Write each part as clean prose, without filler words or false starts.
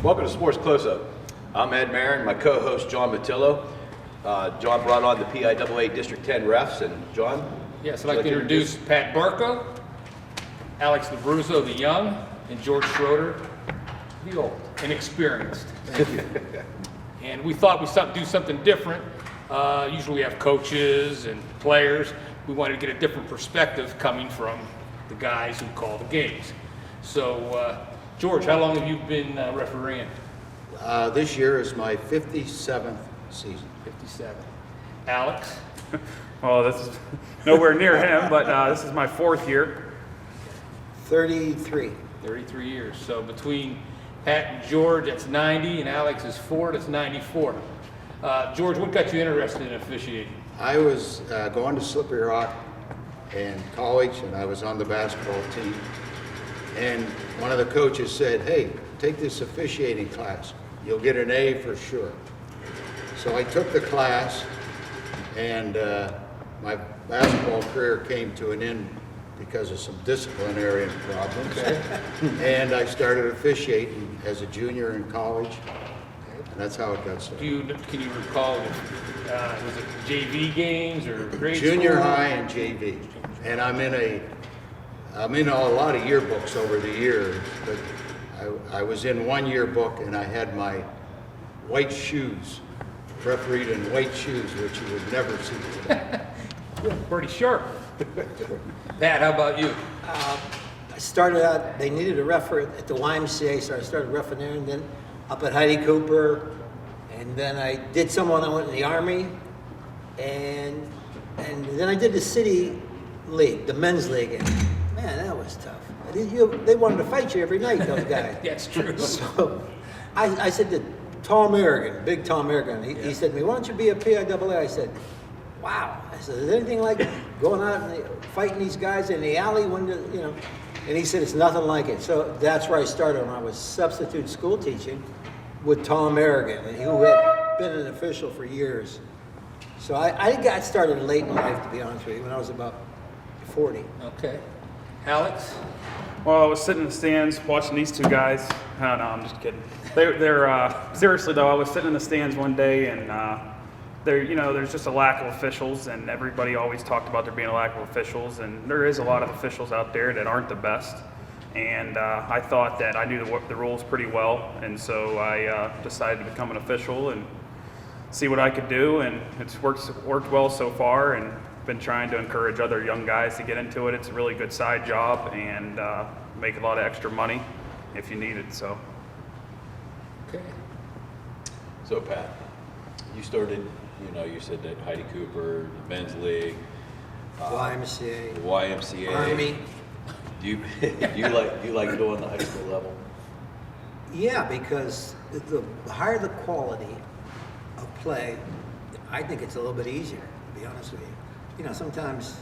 Welcome to Sports Close-Up. I'm Ed Marin, my co-host John Matillo. John brought on the PIAA District 10 refs, and John? Yes, I'd like to introduce Pat Barco, Alex LaBruzzo, the young, and George Schroeder, the old, inexperienced. Thank you. And we thought we'd do something different. Usually we have coaches and players. We wanted to get a different perspective coming from the guys who call the games. So, George, how long have you been refereeing? This year is my 57th season. 57. Alex? Well, this is nowhere near him, but this is my 4th year. 33. 33 years. So between Pat and George, that's 90, and Alex is 4, that's 94. George, what got you interested in officiating? I was going to Slippery Rock in college, and I was on the basketball team. And one of the coaches said, "Hey, take this officiating class. You'll get an A for sure." So I took the class, and my basketball career came to an end because of some disciplinary problems. Okay. And I started officiating as a junior in college, and that's how it got started. Can you recall, was it JV games or grade Junior school? high and JV. And I'm in a lot of yearbooks over the years, but I was in one yearbook and I had my white shoes, refereed in white shoes, which you would never see today. Pretty sharp. Pat, how about you? I started out, they needed a referee at the YMCA, so I started refereeing there, and then up at Heidi Cooper, and then I did some when I went in the Army, and then I did the city league, the men's league, and man, that was tough. They wanted to fight you every night, those guys. That's true. So I said to Tom American, big Tom American, he said to me, "Why don't you be a PIAA?" I said, "Wow." I said, "Is there anything like going out and fighting these guys in the alley when you know?" And he said, "It's nothing like it." So that's where I started when I was substitute school teaching with Tom American, who had been an official for years. So I got started late in life, to be honest with you, when I was about 40. Okay. Alex? Well, I was sitting in the stands watching these two guys. Oh, no, I'm just kidding. They're seriously though, I was sitting in the stands one day, and there's just a lack of officials, and everybody always talked about there being a lack of officials, and there is a lot of officials out there that aren't the best. And I thought that I knew the rules pretty well, and so I decided to become an official and see what I could do, and it's worked well so far, and been trying to encourage other young guys to get into it. It's a really good side job, and make a lot of extra money if you need it. So. Okay. So Pat, you started, you said that Heidi Cooper, the men's league, YMCA. the YMCA. Army. Do you like going to high school level? Yeah, because the higher the quality of play, I think it's a little bit easier, to be honest with you. Sometimes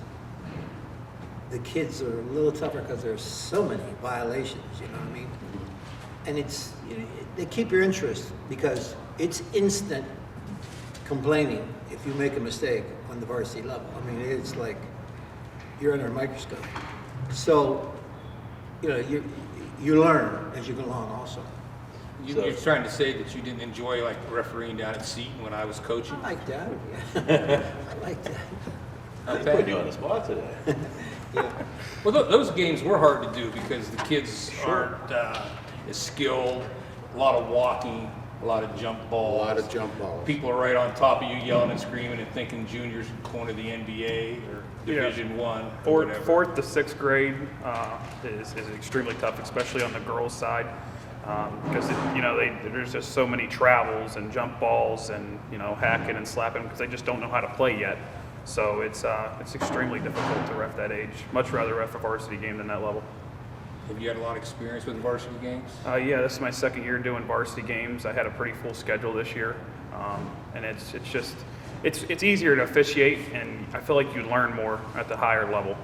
the kids are a little tougher because there's so many violations, you know what I mean? And it's, they keep your interest because it's instant complaining if you make a mistake on the varsity level. I mean, it's like you're under a microscope. So, you learn as you go along also. You're trying to say that you didn't enjoy like refereeing down at Seton when I was coaching? I like that. Yeah. I like that. I'm putting you on the spot today. Yeah. Well, those games were hard to do because the kids aren't as skilled. A lot of walking, a lot of jump balls. A lot of jump balls. People are right on top of you, yelling and screaming and thinking juniors going to the NBA or Division One. Fourth to sixth grade is extremely tough, especially on the girls' side, because there's just so many travels and jump balls and hacking and slapping because they just don't know how to play yet. So it's extremely difficult to ref that age. Much rather ref a varsity game than that level. Have you had a lot of experience with varsity games? Yeah, this is my 2nd year doing varsity games. I had a pretty full schedule this year, and it's easier to officiate, and I feel like you learn more at the higher level.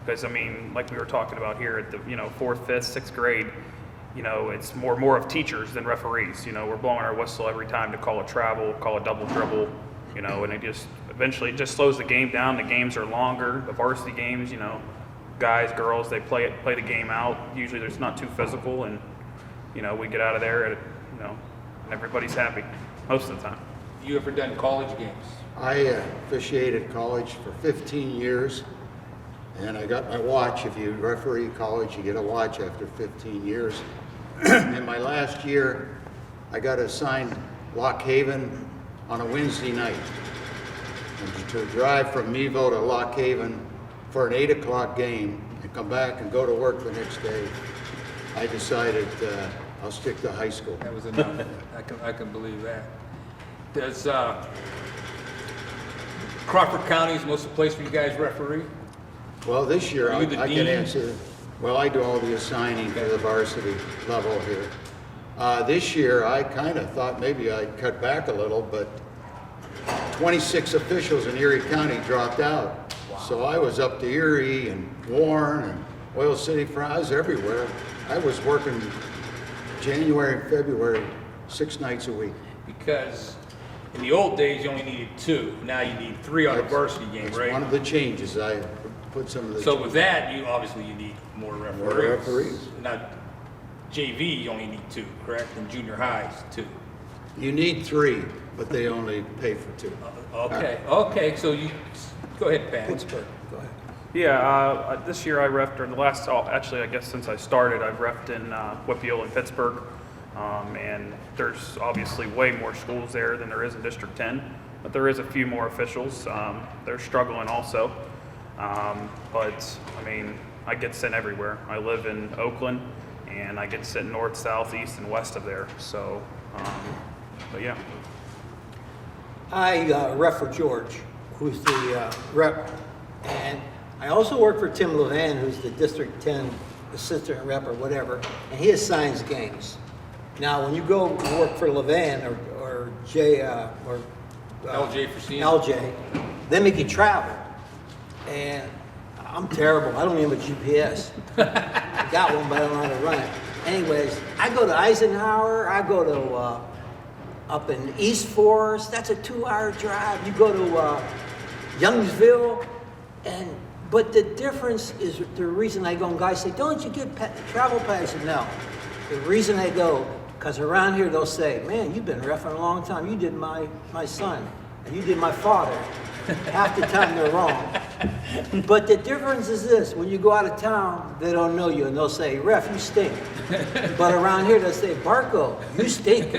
Because like we were talking about here at the 4th, 5th, 6th grade, it's more of teachers than referees. We're blowing our whistle every time to call a travel, call a double dribble, and it just eventually slows the game down. The games are longer. The varsity games, guys, girls, they play the game out. Usually, there's not too physical, and we get out of there, and everybody's happy most of the time. You ever done college games? I officiated college for 15 years, and I got my watch. If you referee college, you get a watch after 15 years. In my last year, I got assigned Lock Haven on a Wednesday night. And to drive from Mevo to Lock Haven for an 8 o'clock game and come back and go to work the next day, I decided I'll stick to high school. That was enough. I can believe that. Does Crawford County is most of the place where you guys referee? Well, this year Are I you the can dean? answer. Well, I do all the assigning for the varsity level here. This year I kind of thought maybe I'd cut back a little, but 26 officials in Erie County dropped out. Wow. So I was up to Erie and Warren and Oil City. I was everywhere. I was working January and February 6 nights a week. Because in the old days, you only needed 2. Now you need 3 on a varsity game, That's right? one of the changes. I put some of the So with that, you need more referees. More referees. Now, JV, you only need 2, correct? And junior highs, 2. You need 3, but they only pay for 2. Okay, so you, go ahead, Pat. Pittsburgh, go ahead. Yeah, this year I refed, or the last, actually I guess since I started, I've refed in Whitfield and Pittsburgh. And there's obviously way more schools there than there is in District 10, but there is a few more officials. They're struggling also. But I mean, I get sent everywhere. I live in Oakland, and I get sent north, south, east, and west of there. So, but yeah. I ref for George, who's the rep, and I also work for Tim Levan, who's the District 10 assistant rep or whatever, and he assigns games. Now, when you go work for Levan or LJ for seeing. LJ, they make you travel, and I'm terrible. I don't even have a GPS. I got one, but I don't know how to run it. Anyways, I go to Eisenhower. I go to up in East Forest. That's a 2-hour drive. You go to Youngsville, but the difference is the reason I go. And guys say, "Don't you get travel pay?" I said, "No." The reason I go, because around here they'll say, "Man, you've been reffing a long time. You did my son, and you did my father." Half the time they're wrong. But the difference is this: when you go out of town, they don't know you, and they'll say, "Ref, you stink." But around here they'll say, "Barco, you stink."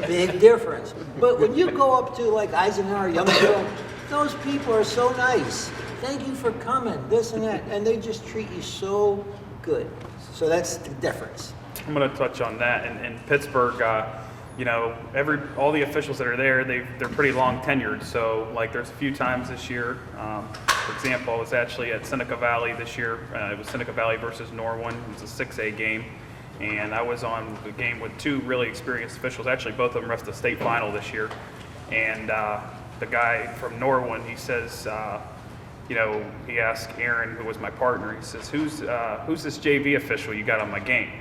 Big difference. But when you go up to like Eisenhower, Youngsville, those people are so nice. "Thank you for coming," this and that, and they just treat you so good. So that's the difference. I'm going to touch on that. In Pittsburgh, all the officials that are there, they're pretty long tenured. So like there's a few times this year, for example, I was actually at Seneca Valley this year. It was Seneca Valley versus Norwin. It was a 6A game. And I was on the game with 2 really experienced officials. Actually, both of them refed the state final this year. And the guy from Norwin, he says, he asked Aaron, who was my partner, he says, who's this JV official you got on my game?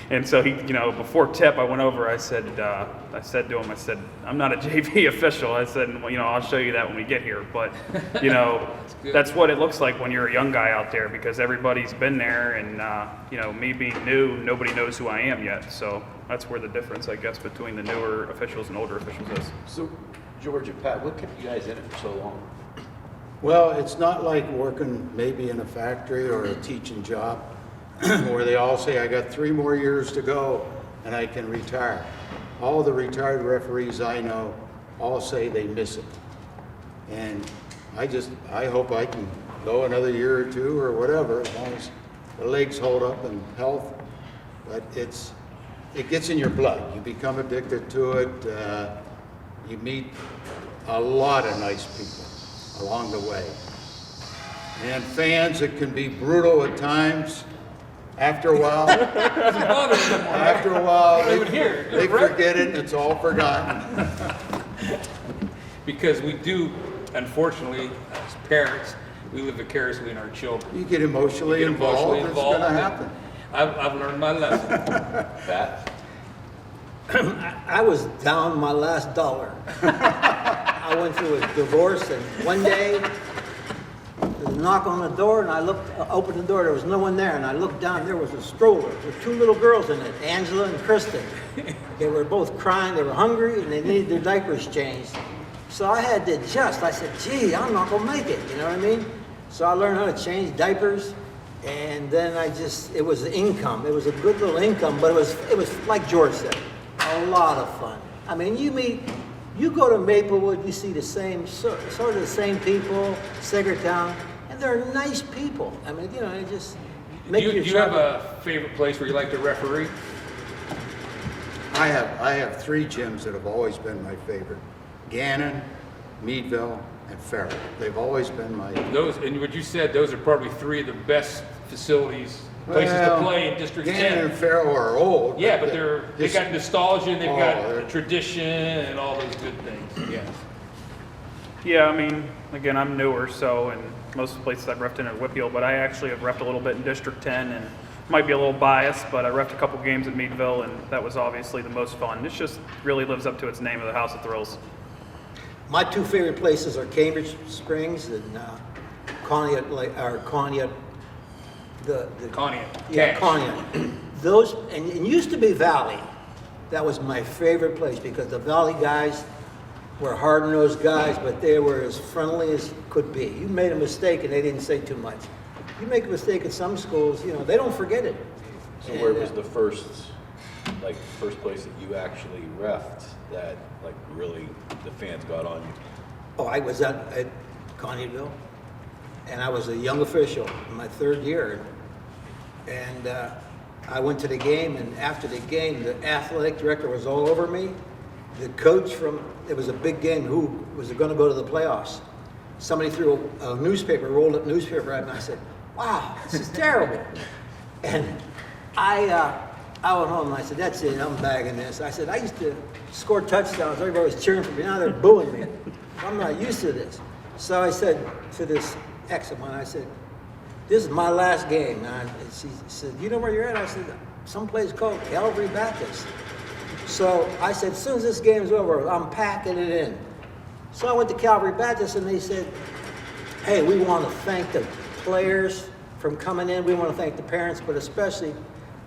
And so he, before tip, I went over, I said to him, "I'm not a JV official." I said, "Well, I'll show you that when we get here." But, that's what it looks like when you're a young guy out there, because everybody's been there, and, me being new, nobody knows who I am yet. So that's where the difference, I guess, between the newer officials and older officials is. So, George and Pat, what kept you guys in it for so long? Well, it's not like working maybe in a factory or a teaching job where they all say, "I got 3 more years to go and I can retire." All the retired referees I know all say they miss it. And I hope I can go another year or 2 or whatever, as long as the legs hold up and health. But it gets in your blood. You become addicted to it. You meet a lot of nice people along the way. And fans, it can be brutal at times. After a while, they forget it and it's all forgotten. Because we do, unfortunately, as parents, we live vicariously in our children. You get emotionally involved, it's going to happen. I've learned my lesson. Pat? I was down my last dollar. I went through a divorce, and one day the a knock on the door, and I opened the door, there was no one there, and I looked down, there was a stroller with 2 little girls in it, Angela and Kristen. They were both crying, they were hungry, and they needed their diapers changed. So I had to adjust. I said, gee, I'm not gonna make it, you know what I mean? So I learned how to change diapers, and then it was income. It was a good little income, but it was like George said, a lot of fun. I mean, you go to Maplewood, you see the same, sort of the same people, Sagertown, and they're nice people. I mean, you know, it just make Do you have a favorite place where you like to referee? I have 3 gyms that have always been my favorite. Gannon, Meadville, and Farrell. They've always been my... Those, and what you said, those are probably 3 of the best facilities, places to play in District 10. Gannon and Farrell are old. Yeah, but they got nostalgia and they've got they're- tradition and all those good things. Yes. Yeah, I mean, again, I'm newer, so, and most of the places I've reffed in are Whitfield, but I actually have reffed a little bit in District 10, and might be a little biased, but I reffed a couple games at Meadville, and that was obviously the most fun. This just really lives up to its name of the House of Thrills. My 2 favorite places are Cambridge Springs and Conneaut, the Conneaut. yeah, Cash. Conneaut. Those, and it used to be Valley. That was my favorite place because the Valley guys were hard-nosed guys, but they were as friendly as could be. You made a mistake and they didn't say too much. You make a mistake at some schools, you know, they don't forget it. So where was the first place that you actually reffed that like really the fans got on you? Oh, I was at Conneautville, and I was a young official in my 3rd year. And I went to the game, and after the game, the athletic director was all over me. The coach it was a big game, who was going to go to the playoffs. Somebody threw a newspaper, rolled up newspaper at me, and I said, wow, this is terrible. And I went home and I said, that's it, I'm bagging this. I said, I used to score touchdowns, everybody was cheering for me, now they're booing me. I'm not used to this. So I said to this ex of mine, I said, this is my last game. And she said, you know where you're at? I said, someplace called Calvary Baptist. So I said, as soon as this game's over, I'm packing it in. So I went to Calvary Baptist and they said, hey, we want to thank the players from coming in. We want to thank the parents, but especially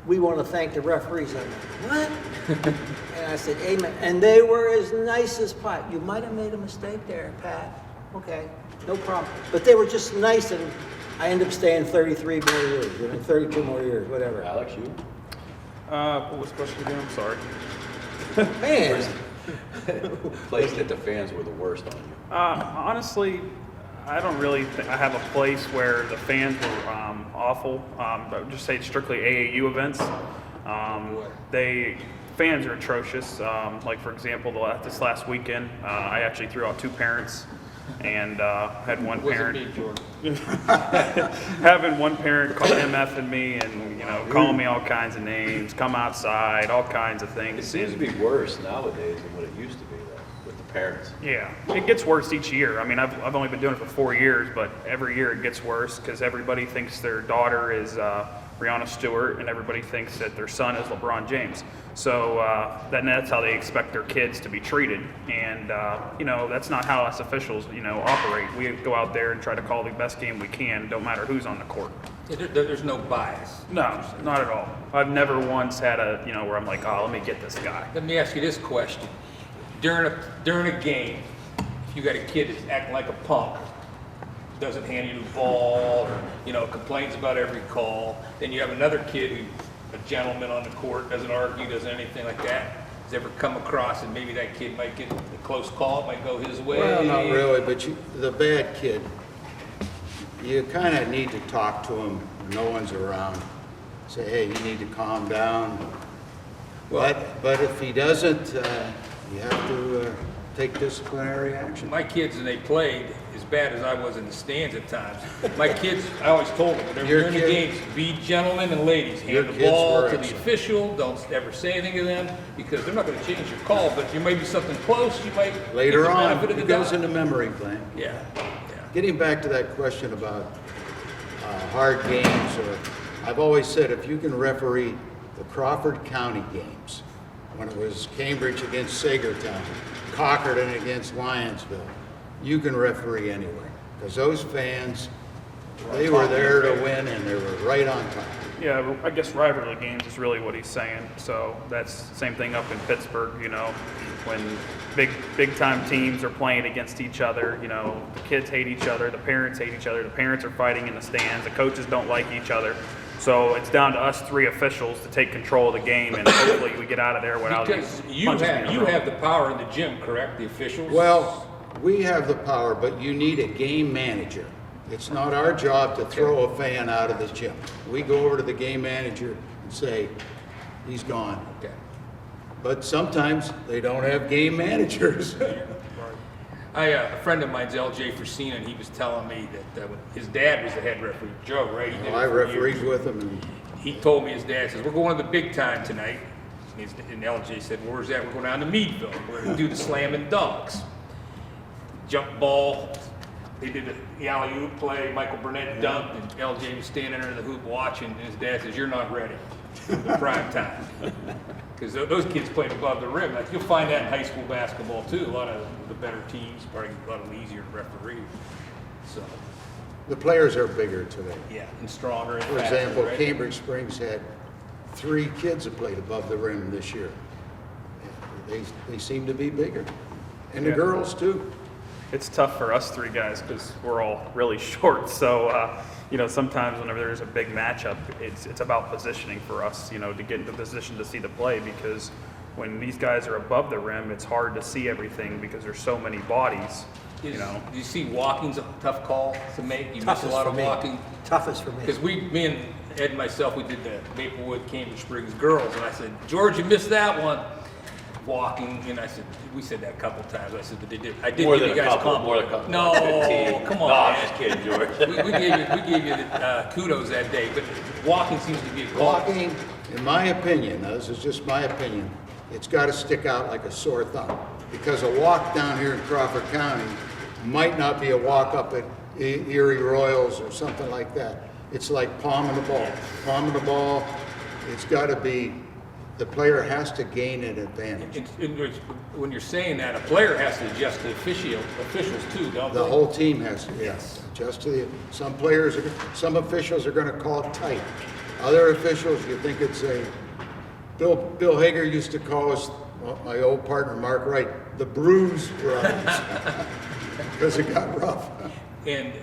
we want to thank the referees. I'm like, what? And I said, amen. And they were as nice as pie. You might have made a mistake there, Pat. Okay, no problem. But they were just nice, and I ended up staying 33 more years, 32 more years, whatever. Alex, you? What was the question again? I'm sorry. Man, Place that the fans were the worst on you. Honestly, I don't really I have a place where the fans were awful. I would just say strictly AAU events. Fans are atrocious. Like for example, this last weekend, I actually threw out 2 parents and had one parent. Wasn't me, Jordan. Having one parent call MF me and calling me all kinds of names, come outside, all kinds of things. It seems to be worse nowadays than what it used to be, though, with the parents. Yeah, it gets worse each year. I mean, I've only been doing it for 4 years, but every year it gets worse because everybody thinks their daughter is Breonna Stewart and everybody thinks that their son is LeBron James. So that's how they expect their kids to be treated. And, that's not how us officials, operate. We go out there and try to call the best game we can, don't matter who's on the court. There's no bias. No, not at all. I've never once had where I'm like, oh, let me get this guy. Let me ask you this question. During a game, if you got a kid that's acting like a punk, doesn't hand you the ball, or complains about every call, then you have another kid who, a gentleman on the court, doesn't argue, doesn't anything like that. Has ever come across, and maybe that kid might get a close call, might go his way. Well, not really, but the bad kid, you kind of need to talk to him when no one's around. Say, hey, you need to calm down. But if he doesn't, you have to take disciplinary action. My kids, when they played, as bad as I was in the stands at times, my kids, I always told them, when they're in the games, be gentlemen and ladies. Your Hand the kids ball were to the excellent. official. Don't ever say anything to them because they're not going to change your call, but there may be something close. You might Later get the on, benefit of it the goes doubt. into memory plan. Yeah. Getting back to that question about hard games, I've always said if you can referee the Crawford County games, when it was Cambridge against Sagertown, Cockerton against Lyonsville, you can referee anywhere. Because those fans They were there to win, and they were right on time. Yeah, I guess rivalry games is really what he's saying. So that's the same thing up in Pittsburgh, you know, when big time teams are playing against each other, you know, the kids hate each other, the parents hate each other, the parents are fighting in the stands, the coaches don't like each other. So it's down to us 3 officials to take control of the game, and hopefully we get out of there without Because you punches being thrown. have the power in the gym, correct? The officials? Well, we have the power, but you need a game manager. It's not our job to throw a fan out of the gym. We go over to the game manager and say, he's gone. Okay. But sometimes they don't have game managers. A friend of mine's LJ Fracina, and he was telling me that his dad was the head referee, Joe, right? He did it I for refereed years. with him, and He told me his dad says, we're going to the big time tonight. And LJ said, well, where's that? We're going down to Meadville. We're going to do the slam and dunks. Jump ball. They did the alley-oop play. Michael Burnett dunked, and LJ was standing under the hoop watching, and his dad says, you're not ready for the prime time. Because those kids played above the rim. Like, you'll find that in high school basketball, too. A lot of the better teams, probably a lot of easier to referee. So, the players are bigger today. yeah, and stronger and For faster, example, right? Cambridge Springs had 3 kids that played above the rim this year. They seem to be bigger. And the Yeah. girls, too. It's tough for us 3 guys because we're all really short. So, you know, sometimes whenever there's a big matchup, it's about positioning for us, you know, to get into position to see the play, because when these guys are above the rim, it's hard to see everything because there's so many bodies, you know. Do you see walking's a tough call to make? You miss a lot of walking? Toughest for me. Because me and Ed and myself, we did the Maplewood Cambridge Springs girls, and I said, George, you missed that one. Walking, and I said, we said that a couple times. I said, but they did. I did More give than you a guys couple, more than a couple. No, 15. come No, on, I'm man. just kidding, George. we gave you the kudos that day, but walking seems to be a call. Walking, in my opinion, now this is just my opinion, it's got to stick out like a sore thumb. Because a walk down here in Crawford County might not be a walk up at Erie Royals or something like that. It's like palming the ball. Palming the ball, it's got to be, the player has to gain an advantage. When you're saying that, a player has to adjust to officials too, don't The they? whole team has to, yes. Just to the, some officials are going to call it tight. Other officials, you think it's a, Bill Hager used to call us, well, my old partner Mark Wright, the bruise brothers, because it got rough. And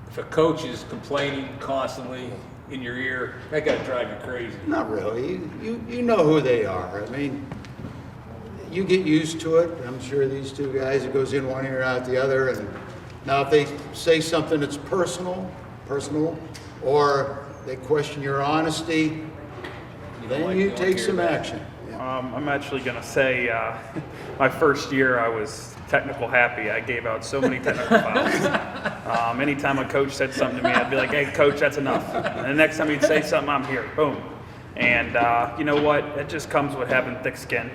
if a coach is complaining constantly in your ear, that got to drive you crazy. Not really. You know who they are. I mean, you get used to it. I'm sure these 2 guys, it goes in one ear out the other. And now if they say something that's personal, or they question your honesty, then you take some action. Yeah. I'm actually going to say my first year I was technical happy. I gave out so many technical fouls. Anytime a coach said something to me, I'd be like, hey, coach, that's enough. And the next time he'd say something, I'm here. Boom. And you know what? It just comes with having thick skin.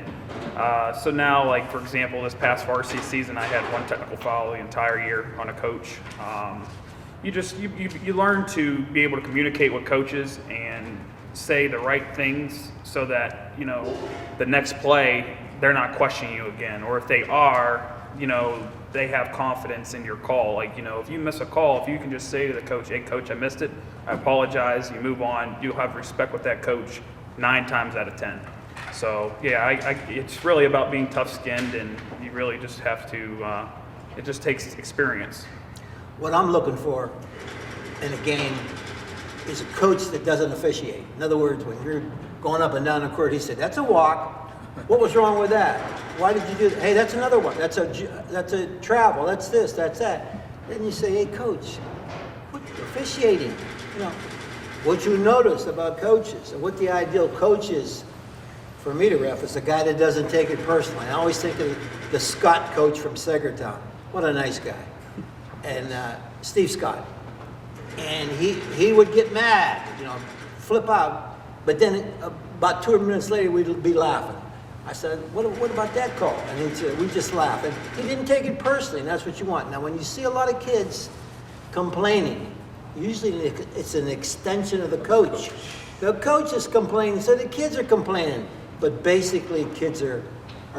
So now, like, for example, this past varsity season, I had 1 technical foul the entire year on a coach. You learn to be able to communicate with coaches and say the right things so that, you know, the next play, they're not questioning you again. Or if they are, you know, they have confidence in your call. Like, you know, if you miss a call, if you can just say to the coach, hey, coach, I missed it. I apologize. You move on. You'll have respect with that coach 9 times out of 10. So, yeah, it's really about being tough-skinned, and you really just have to, it just takes experience. What I'm looking for in a game is a coach that doesn't officiate. In other words, when you're going up and down the court, he said, that's a walk. What was wrong with that? Why did you do that? Hey, that's another one. That's a travel. That's this, that's that. Then you say, hey, coach, quit officiating. You know, what you notice about coaches and what the ideal coach is for me to ref is a guy that doesn't take it personally. I always think of the Scott coach from Segertown. What a nice guy. And Steve Scott. And he would get mad, you know, flip out. But then about 2 minutes later, we'd be laughing. I said, what about that call? And he'd say, we just laugh. And he didn't take it personally, and that's what you want. Now, when you see a lot of kids complaining, usually it's an extension of the coach. The coach is complaining, so the kids are complaining. But basically, kids are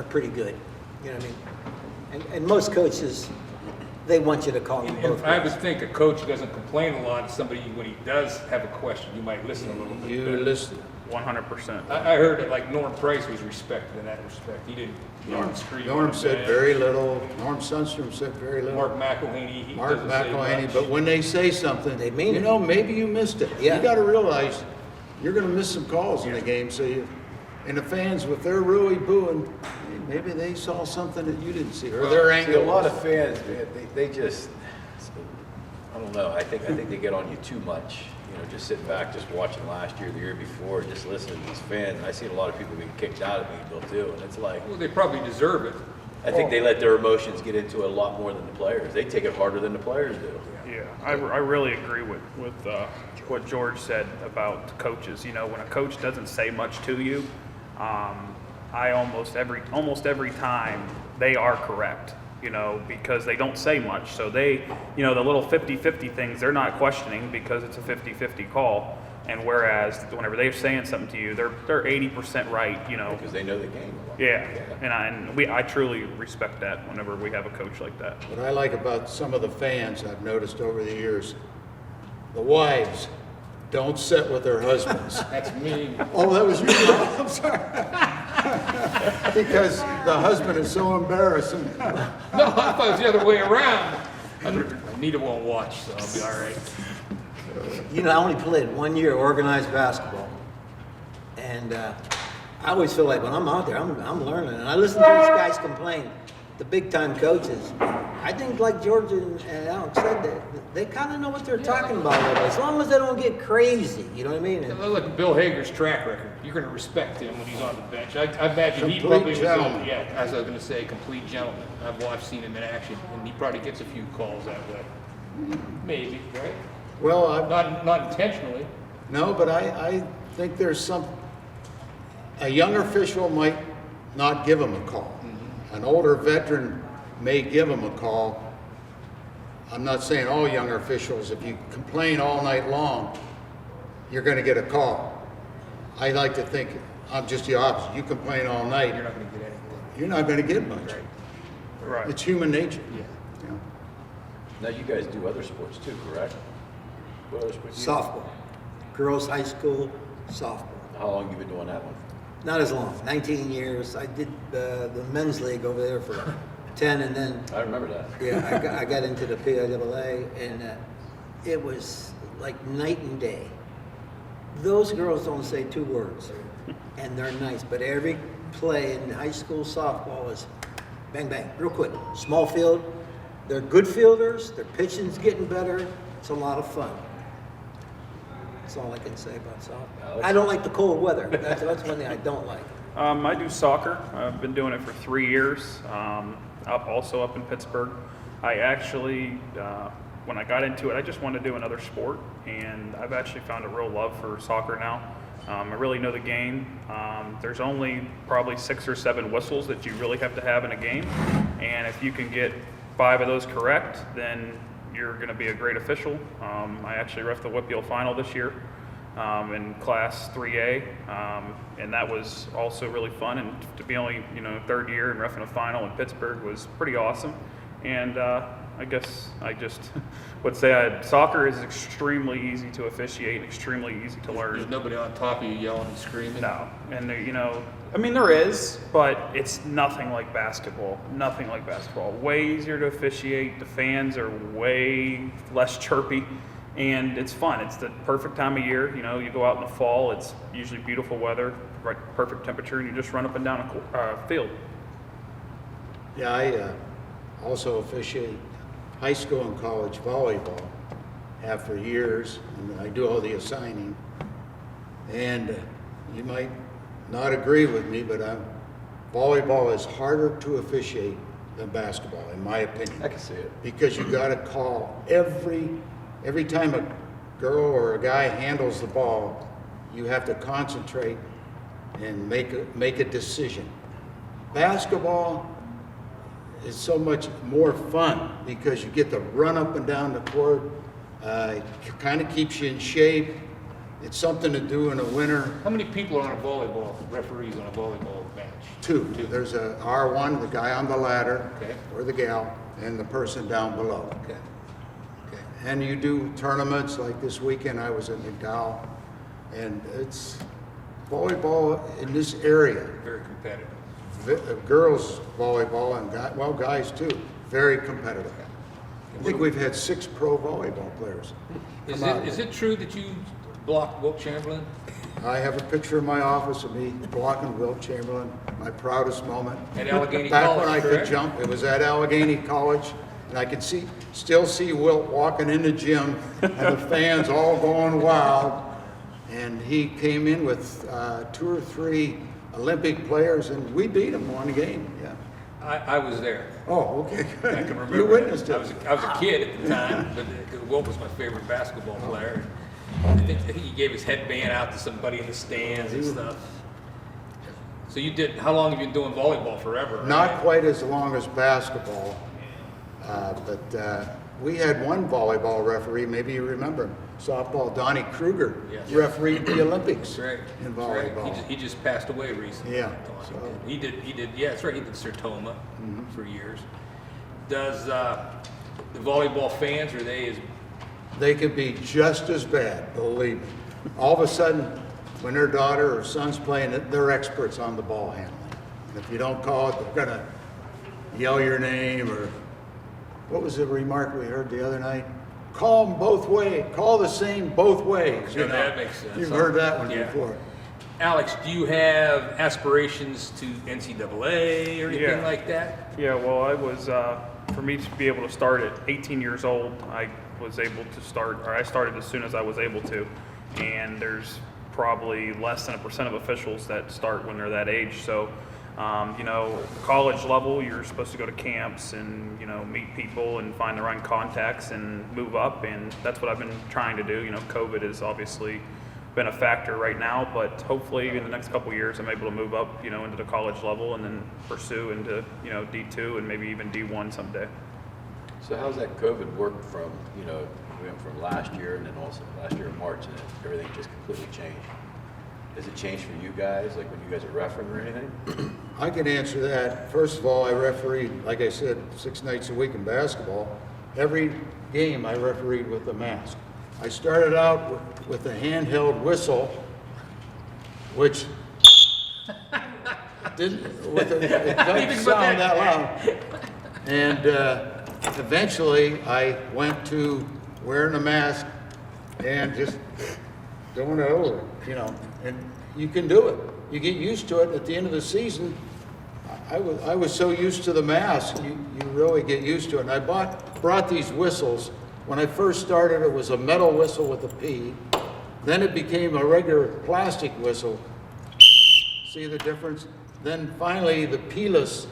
pretty good. You know what I mean? And most coaches, they want you to call them both And I would ways. think a coach who doesn't complain a lot, somebody, when he does have a question, you might listen a little bit. You better. listen. 100%. I heard that like Norm Price was respected in that respect. He didn't yell and scream. Norm said very little. Norm Sundstrom said very little. Mark McElhaney, he Mark doesn't say McElhaney, much. but when they say something, They mean you it. know, maybe you missed it. Yeah. You got to realize you're going to miss some calls in the game. So and the fans, if they're really booing, maybe they saw something that you didn't see, or their See, angle. a lot of fans, man, they just, I don't know, I think they get on you too much. You know, just sitting back, just watching last year, the year before, just listening to these fans. I seen a lot of people being kicked out at Meadville too, and it's like, Well, they probably deserve it. I think they let their emotions get into it a lot more than the players. They take it harder than the players do. Yeah, I really agree with what George said about coaches. You know, when a coach doesn't say much to you, I almost every time they are correct. You know, because they don't say much. So they, you know, the little 50-50 things, they're not questioning because it's a 50-50 call. And whereas whenever they're saying something to you, they're 80% right. You know. Because they know the game. Yeah, and I truly respect that whenever we have a coach like that. What I like about some of the fans I've noticed over the years, the wives don't sit with their husbands. That's me. Oh, that was you. I'm sorry. Because the husband is so embarrassing. No, I thought it was the other way around. Anita won't watch, so I'll be all right. You know, I only played 1 year organized basketball, and I always feel like when I'm out there, I'm learning, and I listen to these guys complain, the big time coaches. I think, like George and Alex said, that they kind of know what they're talking about, as long as they don't get crazy. You know what I mean? And Look at Bill Hager's track record. You're going to respect him when he's on the bench. I imagine he Complete probably was, gentleman. yeah, as I was going to say, complete gentleman. I've seen him in action, and he probably gets a few calls that way. Maybe, right? Well, Not intentionally. no, but I think there's a young official might not give him a call. An older veteran may give him a call. I'm not saying all younger officials, if you complain all night long, you're going to get a call. I like to think I'm just the opposite. You complain all night, You're not going to get anything. you're not going to get much. Right. It's human nature. Yeah. You know. Now you guys do other sports too, correct? What other sports do you do? softball, girls high school softball. How long you been doing that one? Not as long, 19 years. I did the men's league over there for 10, and then I remember that. yeah, I got into the PIAA, and it was like night and day. Those girls don't say 2 words, and they're nice, but every play in high school softball is bang, bang, real quick. Small field, they're good fielders, their pitching's getting better, it's a lot of fun. That's all I can say about softball. I don't like the cold weather. That's one thing I don't like. I do soccer. I've been doing it for 3 years. Also up in Pittsburgh. I actually, when I got into it, I just wanted to do another sport, and I've actually found a real love for soccer now. I really know the game. There's only probably 6 or 7 whistles that you really have to have in a game, and if you can get 5 of those correct, then you're going to be a great official. I actually reffed the Whitfield final this year in Class 3A, and that was also really fun. And to be only 3rd year and reffing a final in Pittsburgh was pretty awesome. And I guess I just would say soccer is extremely easy to officiate and extremely easy to learn. There's nobody on top of you yelling and screaming. No, and there is, but it's nothing like basketball. Nothing like basketball. Way easier to officiate. The fans are way less chirpy, and it's fun. It's the perfect time of year. You go out in the fall. It's usually beautiful weather, right, perfect temperature, and you just run up and down a field. Yeah, I also officiate high school and college volleyball, have for years, and I do all the assigning. And you might not agree with me, but volleyball is harder to officiate than basketball, in my opinion. I can see it. Because you got to call every time a girl or a guy handles the ball, you have to concentrate and make a decision. Basketball is so much more fun because you get to run up and down the court. It kind of keeps you in shape. It's something to do in the winter. How many people are on a volleyball, referees on a volleyball match? 2. There's a R1, the guy on the ladder, Okay. or the gal, and the person down below. Okay. Okay. And you do tournaments, like this weekend I was at Ncaa, and it's volleyball in this area, Very competitive. girls volleyball and guys too, very competitive. I think we've had 6 pro volleyball players. Is it true that you blocked Wilt Chamberlain? I have a picture in my office of me blocking Wilt Chamberlain, my proudest moment. At Allegheny Back College, when I could correct? jump, it was at Allegheny College, and I could still see Wilt walking in the gym, and the fans all going wild. And he came in with 2 or 3 Olympic players, and we beat him one game. Yeah. I was there. Oh, okay. Good. I can remember. You witnessed that. it. I was a kid at the time, but Wilt was my favorite basketball player. I think he gave his headband out to somebody in the stands and stuff. So you did. How long have you been doing volleyball? Forever? Not right? quite as long as basketball, but we had one volleyball referee, maybe you remember him, softball, Donnie Kruger, Yes. refereed the Olympics That's right. in That's right. volleyball. He just passed away recently. Yeah, He so- did. He did. Yeah, that's right. He did Sertoma for years. Does the volleyball fans, are they as They could be just as bad, believe me. All of a sudden, when their daughter or son's playing, they're experts on the ball handling. And if you don't call it, they're gonna yell your name, or what was the remark we heard the other night? Call them both ways, call the same both ways. Yeah, that makes sense. You've heard that one Yeah. before. Alex, do you have aspirations to NCAA or anything Yeah. like that? Yeah, well, I was, for me to be able to start at 18 years old, I was able to start, or I started as soon as I was able to. And there's probably less than 1% of officials that start when they're that age. So, college level, you're supposed to go to camps and, meet people and find the right contacts and move up. And that's what I've been trying to do. COVID has obviously been a factor right now, but hopefully in the next couple of years, I'm able to move up, into the college level and then pursue into, D2 and maybe even D1 someday. So how's that COVID work from, we went from last year and then also last year in March and then everything just completely changed? Has it changed for you guys, like when you guys are refereeing or anything? I can answer that. First of all, I refereed, like I said, 6 nights a week in basketball. Every game I refereed with a mask. I started out with a handheld whistle, which it doesn't sound that loud. And eventually, I went to wearing a mask and just going over, and you can do it. You get used to it. At the end of the season, I was so used to the mask, you really get used to it. And I brought these whistles. When I first started, it was a metal whistle with a P. Then it became a regular plastic whistle. See the difference? Then finally, the P-less,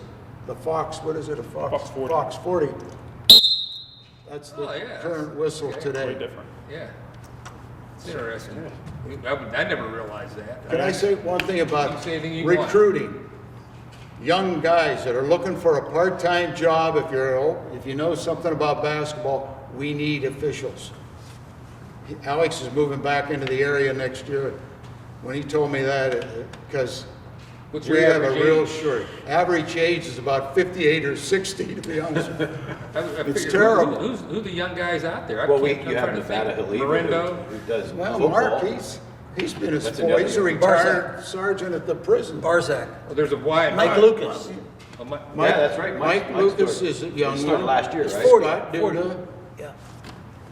the Fox, what is it, a Fox? Fox 40. Fox 40. That's the Oh, yeah. current whistle Okay. today. Totally different. Yeah. It's interesting. I never realized that. Can I say one thing You about can say anything you want. recruiting? Young guys that are looking for a part-time job, if you know something about basketball, we need officials. Alex is moving back into the area next year. When he told me that, because What's your we have a average real age? short. Average age is about 58 or 60, to be honest with you. I It's figured, terrible. Who the young guys out there? Well, I'm you trying have to Nevada think. Haliba Morindo. who does Well, football. Mark, he's been a That's sport. another He's a guy. retired sergeant at the prison. Barzak. Well, there's a wide. Mike Lucas. Oh, my- Mike- Yeah, that's right. Mike Mike's Lucas started- is a young he started one. last year, He's right? 40. Scott Duda. 40. Yeah.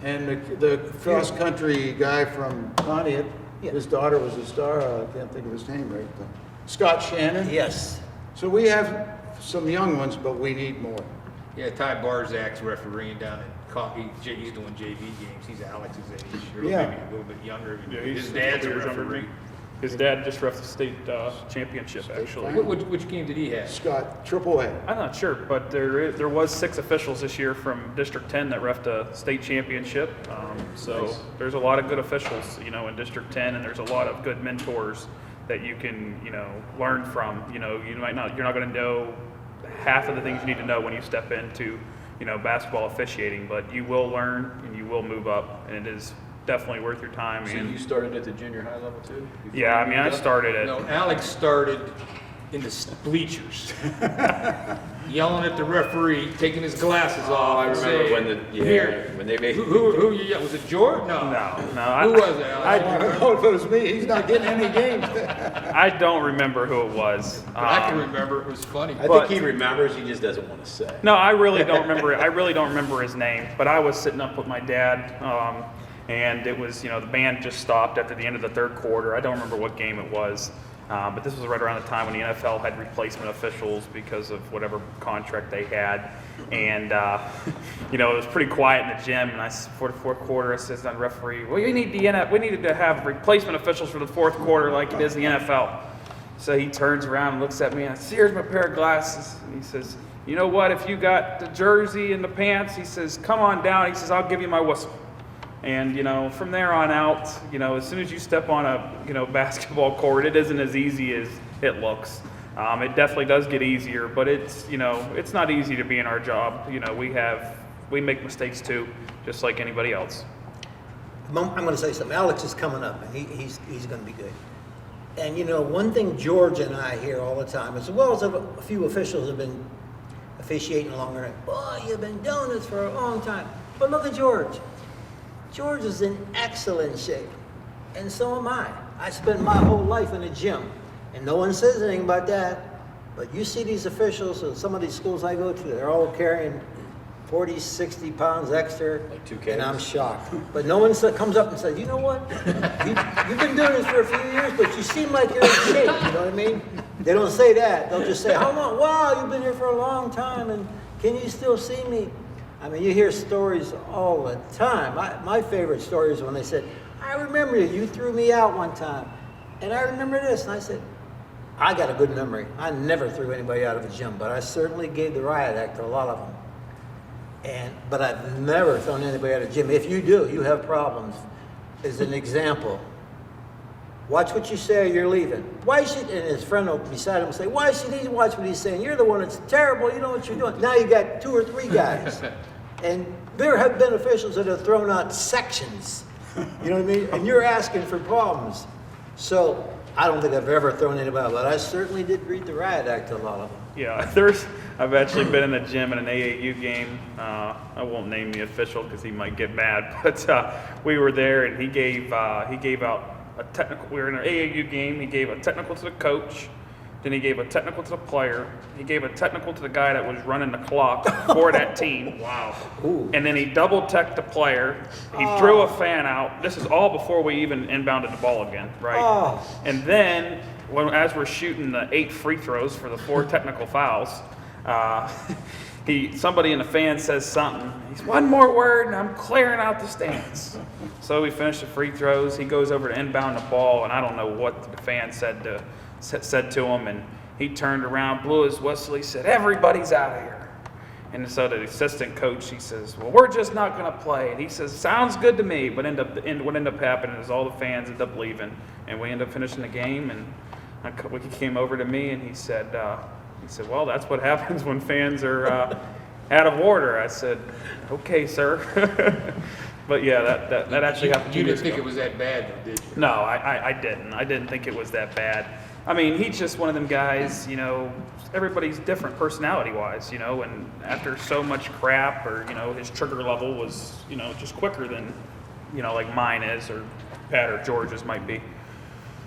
And the cross-country guy from Pontiac, Yeah. his daughter was a star, I can't think of his name right now. Scott Shannon. Yes. So we have some young ones, but we need more. Yeah, Ty Barzak's refereeing down at Coffee. He's doing JV games. He's Alex's age, or Yeah. maybe a little bit younger. Yeah, His dad's a couple years younger than referee. me. His dad just ref the state championship, actually. final. Which game did he have? Scott, Triple A. I'm not sure, but there was 6 officials this year from District 10 that refed a state championship. So there's a lot of good officials, in District 10, and there's a lot of good mentors that you can, learn from. You're not going to know half of the things you need to know when you step into, basketball officiating, but you will learn and you will move up, and it is definitely worth your time. So And you started at the junior high level too? yeah, I mean, I started at No, Alex started in the bleachers, yelling at the referee, taking his glasses off. I and remember saying, when when they made. Who you yelled? Was it George? No. No. Who was it? I don't know if it was me. He's not getting any games. I don't remember who it was. I can remember. It was funny. I think he remembers, he just doesn't want to say. No, I really don't remember. I really don't remember his name. But I was sitting up with my dad, and it was, the band just stopped after the end of the third quarter. I don't remember what game it was, but this was right around the time when the NFL had replacement officials because of whatever contract they had, and it was pretty quiet in the gym. And for the fourth quarter, I says to the referee, "Well, we needed to have replacement officials for the fourth quarter like it is in the NFL." So he turns around and looks at me, and I says, "Here's my pair of glasses." And he says, "You know what? If you got the jersey and the pants," he says, "come on down." He says, "I'll give you my whistle." And, from there on out, as soon as you step on a, basketball court, it isn't as easy as it looks. It definitely does get easier, but it's not easy to be in our job. We make mistakes too, just like anybody else. I'm going to say something. Alex is coming up, and he's going to be good. And, one thing George and I hear all the time, as well as a few officials have been officiating longer, boy, you've been doing this for a long time. But look at George. George is in excellent shape, and so am I. I spent my whole life in a gym, and no one says anything about that. But you see these officials at some of these schools I go to, they're all carrying 40, 60 pounds extra, Like 2 and Ks. I'm shocked. But no one comes up and says, "You know what? You've been doing this for a few years, but you seem like you're in shape." You know what I mean? They don't say that. They'll just say, "How long? Wow, you've been here for a long time, and can you still see me?" I mean, you hear stories all the time. My favorite story is when they said, "I remember you threw me out one time, and I remember this." And I said, I got a good memory. I never threw anybody out of a gym, but I certainly gave the riot act to a lot of them. But I've never thrown anybody out of a gym. If you do, you have problems. As an example, watch what you say or you're leaving. And his friend beside him will say, "Why should he watch what he's saying? You're the one that's terrible. You know what you're doing." Now you got 2 or 3 guys. And there have been officials that have thrown out sections. You know what I mean? And you're asking for problems. So I don't think I've ever thrown anybody out, but I certainly did read the riot act to a lot of them. Yeah, I've actually been in a gym in an AAU game. I won't name the official because he might get mad, but we were there and he gave out a technical. We were in an AAU game. He gave a technical to the coach. Then he gave a technical to the player. He gave a technical to the guy that was running the clock for that team. Wow. Ooh. And then he double-teched the player. He threw a fan out. This is all before we even inbounded the ball again, right? Oh. And then, as we're shooting the 8 free throws for the 4 technical fouls, somebody in the fan says something. He's, "One more word and I'm clearing out the stands." So we finish the free throws. He goes over to inbound the ball, and I don't know what the fan said to him, and he turned around, blew his whistle. He said, "Everybody's out of here." And so the assistant coach, he says, "Well, we're just not going to play." And he says, "Sounds good to me." But what ended up happening is all the fans ended up leaving, and we ended up finishing the game. And he came over to me and he said, "Well, that's what happens when fans are out of order." I said, "Okay, sir." But yeah, that actually happened 2 You years didn't think ago. it was that bad, though, did you? No, I didn't. I didn't think it was that bad. I mean, he's just one of them guys, everybody's different personality-wise, and after so much crap or, his trigger level was, just quicker than, like mine is or Pat or George's might be.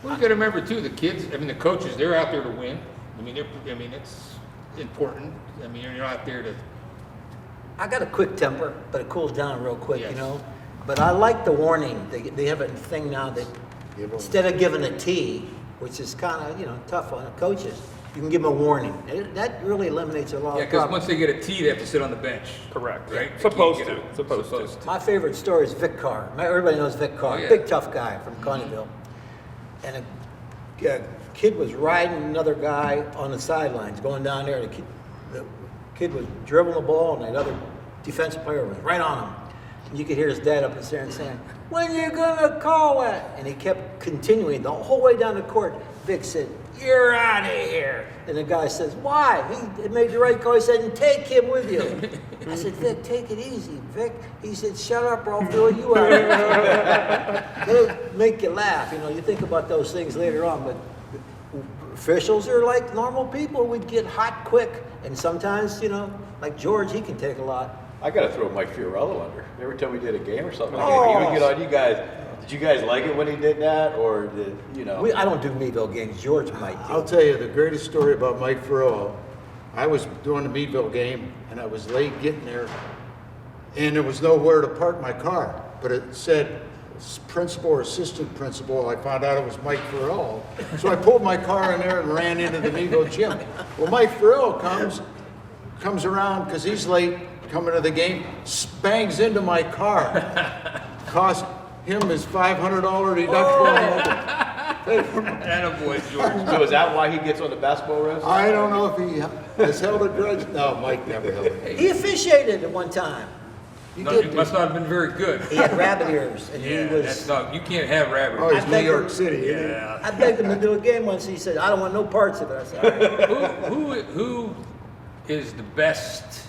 Well, you got to remember, too, the kids, the coaches, they're out there to win. It's important. You're not out there to... I got a quick temper, but it cools down real quick, Yes. But I like the warning. They have a thing now that instead of giving a T, which is kind of, tough on the coaches, you can give them a warning. That really eliminates a lot Yeah, of because problems. once they get a T, they have to sit on the bench. Correct. Right? Supposed They can't to. get Supposed to. My favorite story is Vic Carr. Everybody knows Vic Carr, Oh, yeah. big tough guy from Coneyville. And a kid was riding another guy on the sidelines, going down there. The kid was dribbling the ball, and the other defensive player was right on him. And you could hear his dad up there and saying, "When you gonna call it?" And he kept continuing the whole way down the court. Vic said, "You're out of here." And the guy says, "Why?" He made the right call. He said, "And take him with you." I said, "Vic, take it easy, Vic." He said, "Shut up or I'll throw you out." It'll make you laugh. You think about those things later on, but officials are like normal people. We'd get hot quick, and sometimes, like George, he can take a lot. I got to throw Mike Fiorello under. Every time we did a game or something, Oh. he would get on you guys. Did you guys like it when he did that, or did I don't do Meadville games. George might do. I'll tell you the greatest story about Mike Fiorello. I was doing the Meadville game, and I was late getting there, and there was nowhere to park my car. But it said principal or assistant principal. I found out it was Mike Fiorello. So I pulled my car in there and ran into the Meadville gym. Well, Mike Fiorello comes around because he's late coming to the game, bangs into my car. Cost him his $500 deductible. Attaboy, George. So is that why he gets on the basketball refs? I don't know if he has held a grudge. No, Mike never held it. He officiated at one time. No, it must not have been very good. He had rabbit ears, and Yeah, he was. that's not, you can't have rabbit. Oh, he's I New begged York him- City, isn't he? Yeah. I begged him to do a game once. He said, "I don't want no parts of it." I said, "All right." Who is the best?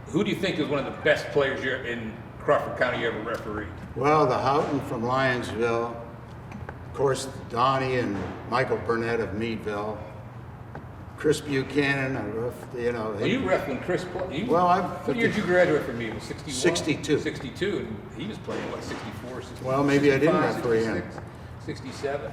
Who do you think is one of the best players in Crawford County you ever refereed? Well, the Houghton from Lyonsville, of course, Donnie and Michael Burnett of Meadville, Chris Buchanan, Well, you ref when Chris played. Well, What year did you graduate from me? 61? 62. 62, and he was playing, what, 64, 65, Well, maybe I didn't 65, referee him. 66, 67.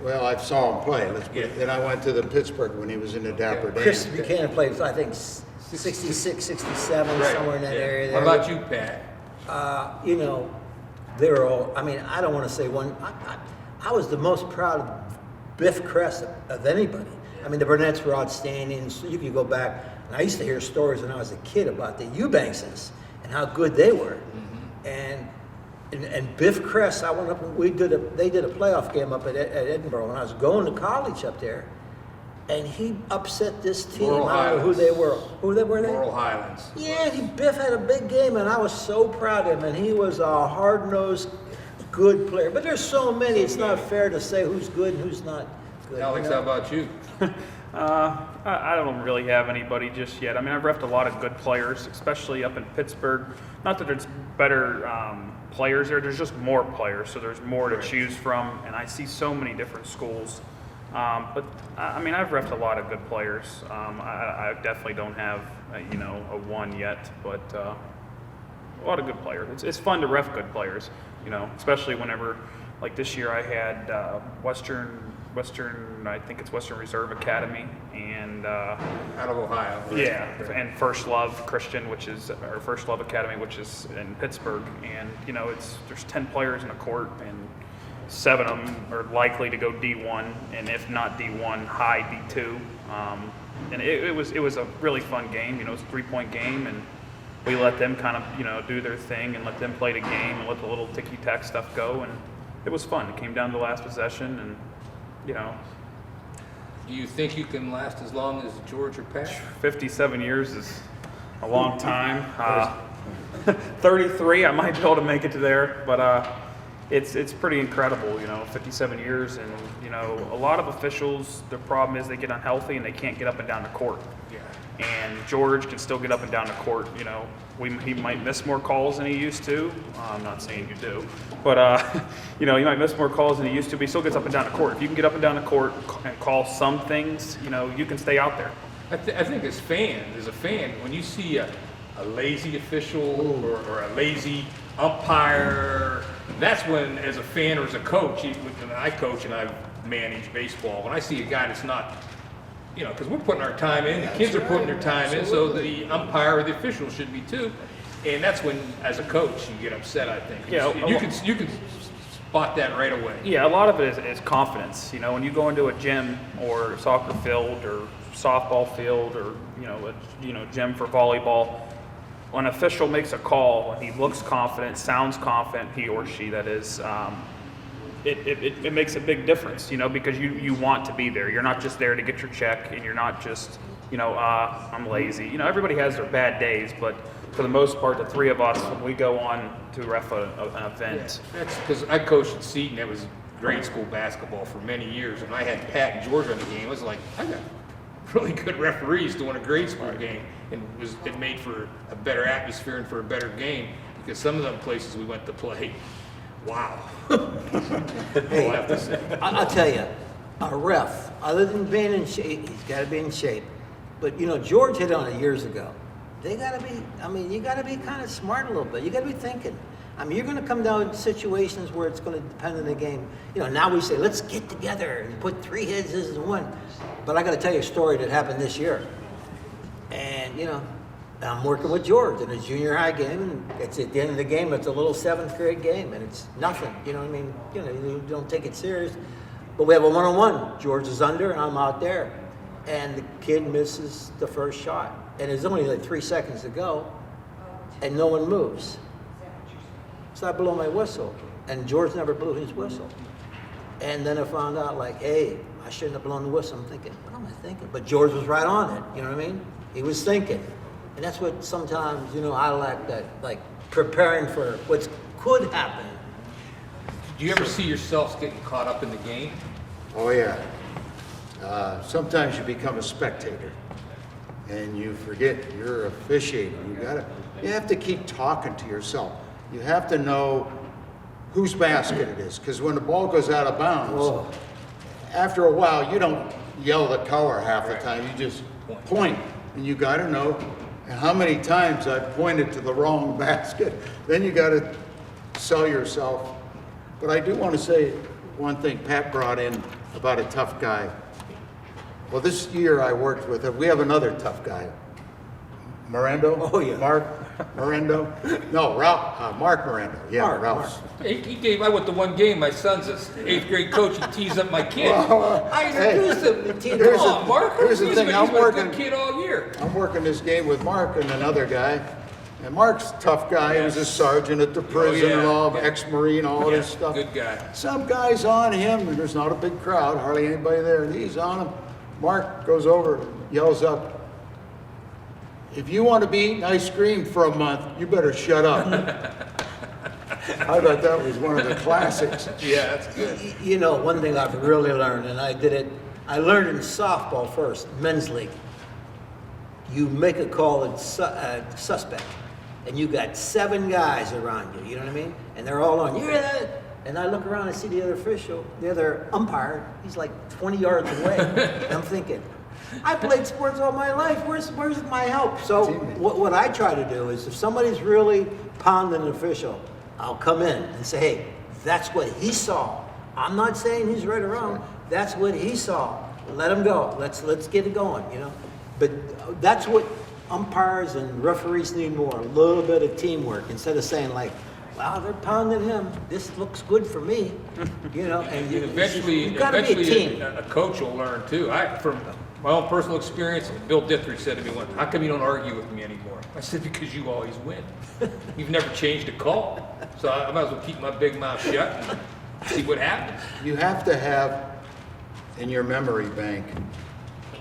well, I saw him play. Let's put it. Yeah. Then I went to the Pittsburgh when he was in the Dapper Dan. Chris Buchanan played, I think, 66, 67, Right, somewhere in that yeah. area What there. about you, Pat? They're all, I don't want to say one. I was the most proud of Biff Kress of anybody. I mean, the Burnetts were outstanding. So you could go back, and I used to hear stories when I was a kid about the Eubankses and how good they were. And Biff Kress, I went up and they did a playoff game up at Edinburgh when I was going to college up there, and he upset this team. Laurel I don't know who they were. Who they were? Laurel Highlands. Yeah, Biff had a big game, and I was so proud of him. And he was a hard-nosed, good player. But there's so many, it's not fair to say who's good and who's not good. Alex, how about you? I don't really have anybody just yet. I mean, I've refed a lot of good players, especially up in Pittsburgh. Not that there's better players there, there's just more players, so there's more to choose from, and I see so many different schools. But I mean, I've refed a lot of good players. I definitely don't have, a one yet, but a lot of good players. It's fun to ref good players, especially whenever, like this year I had Western, I think it's Western Reserve Academy, and Out of Ohio. yeah, and First Love Christian, or First Love Academy, which is in Pittsburgh, and there's 10 players in a court, and 7 of them are likely to go D1, and if not D1, high D2. And it was a really fun game. It was a 3-point game, and we let them kind of do their thing and let them play the game and let the little ticky-tack stuff go, and it was fun. It came down to the last possession, and Do you think you can last as long as George or Pat? 57 years is a long time. 33, I might be able to make it to there, but it's pretty incredible, 57 years, and a lot of officials, their problem is they get unhealthy and they can't get up and down the court. Yeah. And George can still get up and down the court. He might miss more calls than he used to. I'm not saying you do, but he might miss more calls than he used to, but he still gets up and down the court. If you can get up and down the court and call some things, you can stay out there. I think as a fan, when you see a lazy official or a lazy umpire, that's when, as a fan or as a coach, when I coach and I've managed baseball, when I see a guy that's not, because we're putting our time in, the kids are putting their time in, so the umpire or the official should be too. And that's when, as a coach, you get upset, I think. Yeah, You can spot that right away. Yeah, a lot of it is confidence. When you go into a gym or a soccer field or softball field or gym for volleyball, when an official makes a call and he looks confident, sounds confident, he or she that is, it makes a big difference. Because you want to be there. You're not just there to get your check, and you're not just I'm lazy. Everybody has their bad days, but for the most part, the 3 of us, when we go on to ref an event. That's because I coached at Seton. That was grade school basketball for many years, and I had Pat and George on the game. I was like, I got really good referees doing a grade school game, and it made for a better atmosphere and for a better game, because some of the places we went to play Wow. I'll have to say. I'll tell you, a ref, other than being in shape, he's got to be in shape. But you know, George hit on it years ago. They got to be. I mean, you got to be kind of smart a little bit. You got to be thinking. I mean, you're going to come down to situations where it's going to depend on the game. You know, now we say, let's get together and put 3 hits as one. But I got to tell you a story that happened this year. And, you know, I'm working with George in a junior high game, and it's at the end of the game, it's a little 7th grade game, and it's nothing. You know what I mean? You know, you don't take it serious. But we have a one-on-one. George is under, and I'm out there. And the kid misses the first shot. And there's only like 3 seconds to go, and no one moves. So I blow my whistle, and George never blew his whistle. And then I found out, like, hey, I shouldn't have blown the whistle. I'm thinking, what am I thinking? But George was right on it, you know what I mean? He was thinking. And that's what sometimes, you know, I lack, that, like, preparing for what could happen. Do you ever see yourselves getting caught up in the game? Oh, yeah. Sometimes you become a spectator and you forget you're officiating. You have to keep talking to yourself. You have to know whose basket it is, because when the ball goes out of bounds, after a while, you don't yell the color half the time. You just point, and you got to know how many times I've pointed to the wrong basket. Then you got to sell yourself. But I do want to say one thing Pat brought in about a tough guy. Well, this year I worked with him. We have another tough guy. Morendo? Oh, yeah. Mark Morendo? No, Ralph, Mark Morendo. Yeah, Mark, Ralph's. He gave, I went to one game, my son's an 8th grade coach, he teased up my kid. Well, I introduced him. here's Come on, the- Mark. here's the He's thing, been I'm a good working- kid all year. I'm working this game with Mark and another guy. And Mark's a tough guy. He was a sergeant at the prison, yeah. law, ex-Marine, all Yeah, this stuff. good guy. Some guy's on him, and there's not a big crowd, hardly anybody there, and he's on him. Mark goes over, yells up, "If you want to be eating ice cream for a month, you better shut up." I thought that was one of the classics. Yeah, that's good. You know, one thing I've really learned, and I learned in softball first, men's league. You make a call at suspect, and you got 7 guys around you, you know what I mean? And they're all on, you hear that? And I look around and see the other official, the other umpire, he's like 20 yards away. And I'm thinking, I played sports all my life, where's my help? So what I try to do is if somebody's really pounding an official, I'll come in and say, hey, that's what he saw. I'm not saying he's right or wrong. That's what he saw. Let him go. Let's get it going, you know? But that's what umpires and referees need more, a little bit of teamwork, instead of saying like, wow, they're pounding him. This looks good for me, you know. And Eventually, you've got to be a team. a coach will learn too. From my own personal experience, Bill Dithridge said to me once, "How come you don't argue with me anymore?" I said, "Because you always win. You've never changed a call. So I might as well keep my big mouth shut and see what happens." You have to have in your memory bank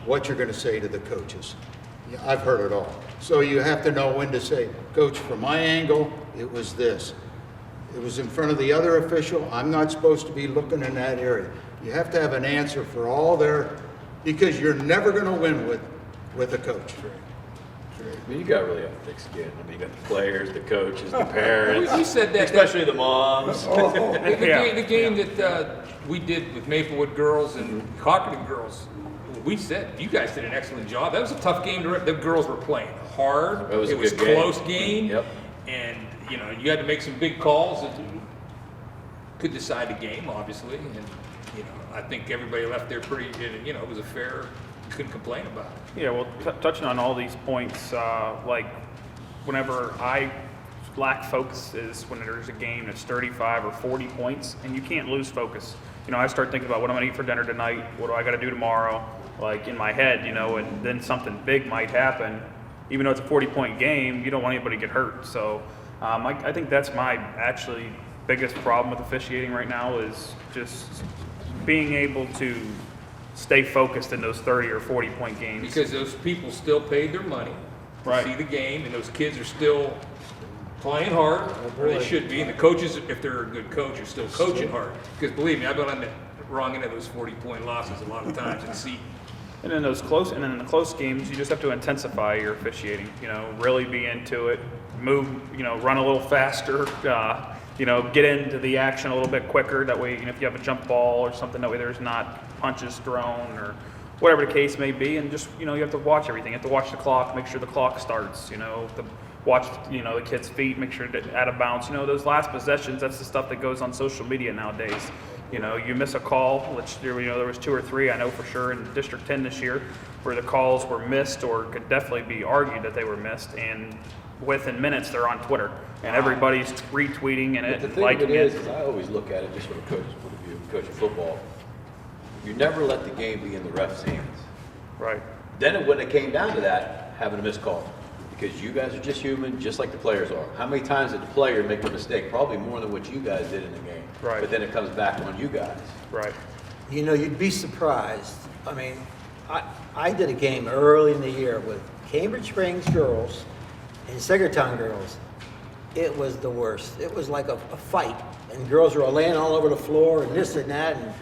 what you're going to say to the coaches. Yeah, I've heard it all. So you have to know when to say, "Coach, from my angle, it was this. It was in front of the other official. I'm not supposed to be looking in that area." You have to have an answer for all their, because you're never going to win with a coach. I mean, you got really have thick skin. I mean, you got the players, the coaches, the parents. We said that. Especially the moms. The game that we did with Maplewood girls and Hockerton girls, we said you guys did an excellent job. That was a tough game. The girls were playing hard. It was a a good game. close game. Yep. And you know you had to make some big calls that could decide the game, obviously. And you know I think everybody left there pretty. You know it was a fair. You couldn't complain about it. Yeah, well, touching on all these points, like whenever I lack focus is when there's a game that's 35 or 40 points, and you can't lose focus. You know, I start thinking about what I'm going to eat for dinner tonight, what do I got to do tomorrow, like in my head, you know, and then something big might happen. Even though it's a 40-point game, you don't want anybody to get hurt. So I think that's my actually biggest problem with officiating right now is just being able to stay focused in those 30 or 40-point games. Because those people still paid their money to see the game, and those kids are still playing hard, or they should be. And the coaches, if they're a good coach, are still coaching hard. Because believe me, I've been on the wrong end of those 40-point losses a lot of times and see. And in those close, and in the close games, you just have to intensify your officiating. You know, really be into it, move. You know, run a little faster. get into the action a little bit quicker. That way, if you have a jump ball or something, that way there's not punches thrown or whatever the case may be. And just, you have to watch everything. You have to watch the clock, make sure the clock starts, watch, the kid's feet, make sure that out of bounds. Those last possessions, that's the stuff that goes on social media nowadays. You miss a call, which there was 2 or 3, I know for sure, in District 10 this year, where the calls were missed or could definitely be argued that they were missed. And within minutes, they're on Twitter. And everybody's retweeting and But the thing liking of it it. is I always look at it just from a coach's point of view, coaching football. You never let the game be in the ref's hands. Right. Then when it came down to that, having a missed call. Because you guys are just human, just like the players are. How many times did the player make a mistake? Probably more than what you guys did in the game. Right. But then it comes back on you guys. Right. You'd be surprised. I mean, I did a game early in the year with Cambridge Springs girls and Sagertown girls. It was the worst. It was like a fight, and girls were laying all over the floor and this and that and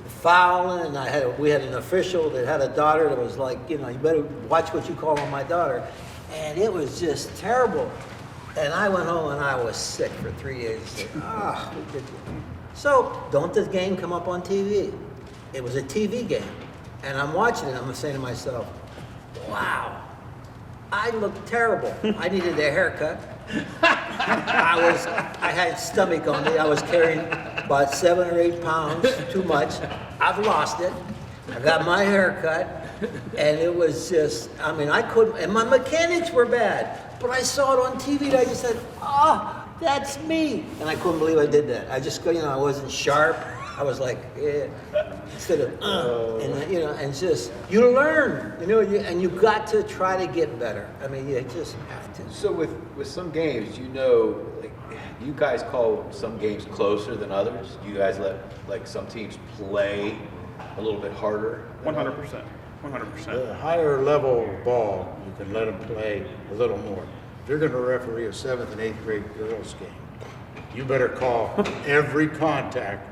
fouling. And we had an official that had a daughter that was like, you better watch what you call on my daughter. And it was just terrible. And I went home and I was sick for 3 days. So don't this game come up on TV? It was a TV game. And I'm watching it, I'm saying to myself, wow, I look terrible. I needed a haircut. I had stomach on me. I was carrying about 7 or 8 pounds too much. I've lost it. I got my hair cut, and it was just, I couldn't, and my mechanics were bad, but I saw it on TV and I just said, that's me. And I couldn't believe I did that. I just, I wasn't sharp. I was like, yeah, instead of, and just, you learn, and you got to try to get better. You just have to. So with some games, like, you guys call some games closer than others? Do you guys let some teams play a little bit harder? 100%. 100%. The higher level ball, you can let them play a little more. If you're going to referee a 7th and 8th grade girls game, you better call every contact.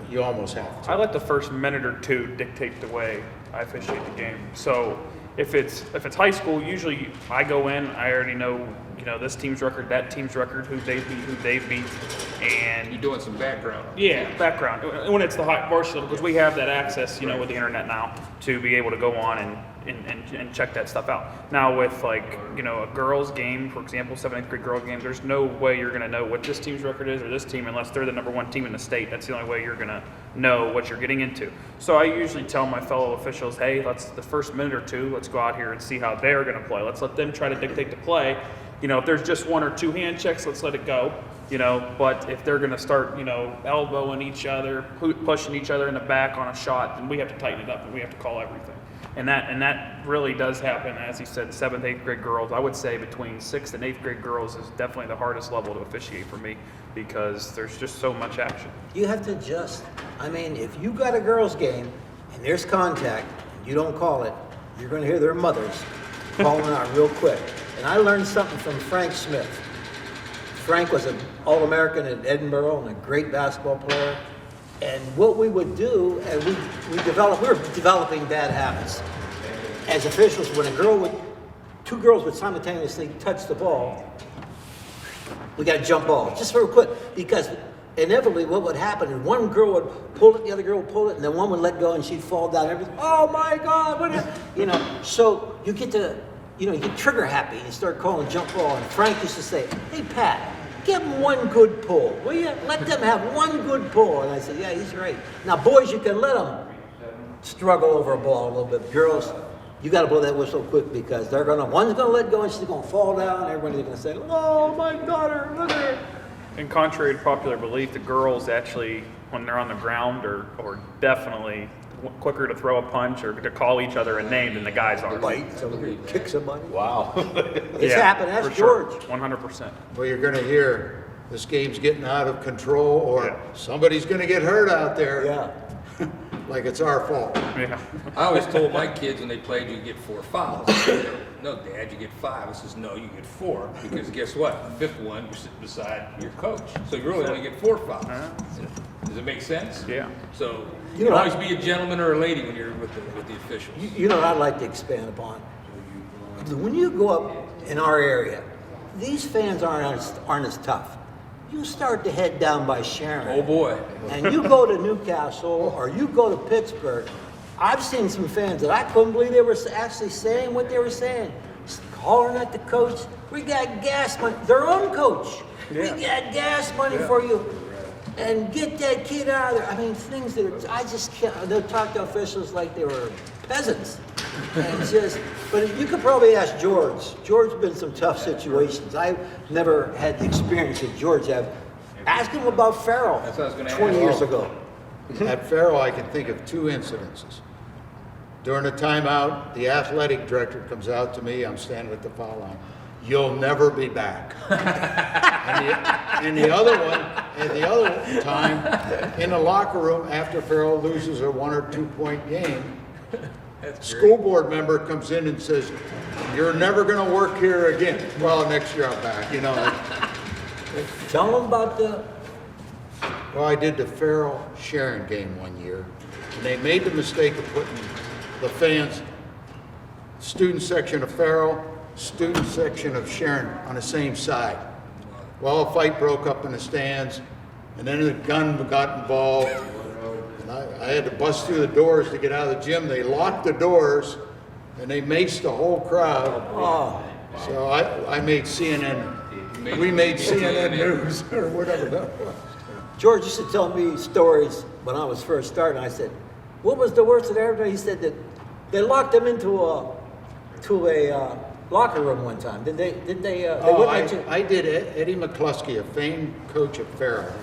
You almost have to. I let the first minute or 2 dictate the way I officiate the game. So if it's high school, usually I go in, I already know, this team's record, that team's record, who they beat, and You're doing some background. yeah, background. When it's the high varsity level, because we have that access, with the internet now, to be able to go on and check that stuff out. Now with a girls game, for example, 7th, 8th grade girl game, there's no way you're gonna know what this team's record is or this team unless they're the #1 team in the state. That's the only way you're gonna know what you're getting into. So I usually tell my fellow officials, hey, the first minute or 2, let's go out here and see how they're gonna play. Let's let them try to dictate the play. If there's just 1 or 2 hand checks, let's let it go. But if they're going to start, elbowing each other, pushing each other in the back on a shot, then we have to tighten it up and we have to call everything. And that really does happen, as he said, 7th, 8th grade girls. I would say between 6th and 8th grade girls is definitely the hardest level to officiate for me because there's just so much action. You have to adjust. If you got a girls' game and there's contact, and you don't call it, you're going to hear their mothers calling out real quick. And I learned something from Frank Smith. Frank was an All-American at Edinburgh and a great basketball player. And what we would do, and we were developing bad habits. As officials, when 2 girls would simultaneously touch the ball, we got to jump ball, just real quick, because inevitably what would happen is one girl would pull it, the other girl would pull it, and then one would let go and she'd fall down. Everything, oh my God, so you get to, you get trigger happy and you start calling jump ball. And Frank used to say, hey, Pat, give them 1 good pull. Will you let them have 1 good pull? And I said, yeah, he's right. Now, boys, you can let them struggle over a ball a little bit. Girls, you got to blow that whistle quick because one's going to let go and she's going to fall down. And everybody's going to say, oh, my daughter, look at her. And contrary to popular belief, the girls actually, when they're on the ground, are definitely quicker to throw a punch or to call each other a name than the guys are. Bite, somebody kick somebody. Wow. It's happened. That's for sure. George. 100%. Well, you're going to hear this game's getting out of control or somebody's going to get hurt out there. Yeah. Like it's our fault. Yeah. I always told my kids when they played, you get 4 fouls. No, Dad, you get 5. I says, no, you get 4. Because guess what? The 5th one, you're sitting beside your coach. So you really only get 4 fouls. Does it make sense? Yeah. So you can always be a gentleman or a lady when you're with the officials. You know what I'd like to expand upon? When you go up in our area, these fans aren't as tough. you start to head down by Sharon. Oh, boy. And you go to Newcastle or you go to Pittsburgh. I've seen some fans that I couldn't believe they were actually saying what they were saying. Hollering at the coach. We got gas money. Their own coach. We got gas money for you. And get that kid out of there. I mean, things that are, I just can't. They'll talk to officials like they were peasants. And just, but you could probably ask George. George's been in some tough situations. I've never had the experience that George have. Ask him about Farrell That's what I was gonna 20 ask. years ago. At Farrell, I can think of 2 incidences. During a timeout, the athletic director comes out to me. I'm standing at the foul line. You'll never be back. and the other time, in the locker room after Farrell loses a 1 or 2 point game, school board member comes in and says, "You're never going to work here again." Well, next year I'm back. You know. Tell them about the. Well, I did the Farrell Sharon game one year, and they made the mistake of putting the fans, student section of Farrell, student section of Sharon on the same side. Well, a fight broke up in the stands, and then the gun got involved. And I had to bust through the doors to get out of the gym. They locked the doors, and they maced the whole crowd. Oh, So I made CNN. We made CNN News or whatever that was. George used to tell me stories when I was first starting. I said, "What was the worst that ever?" He said that they locked him into a locker room one time. Did they? They wouldn't let you. I did Eddie McCluskey, a famed coach at Farrell.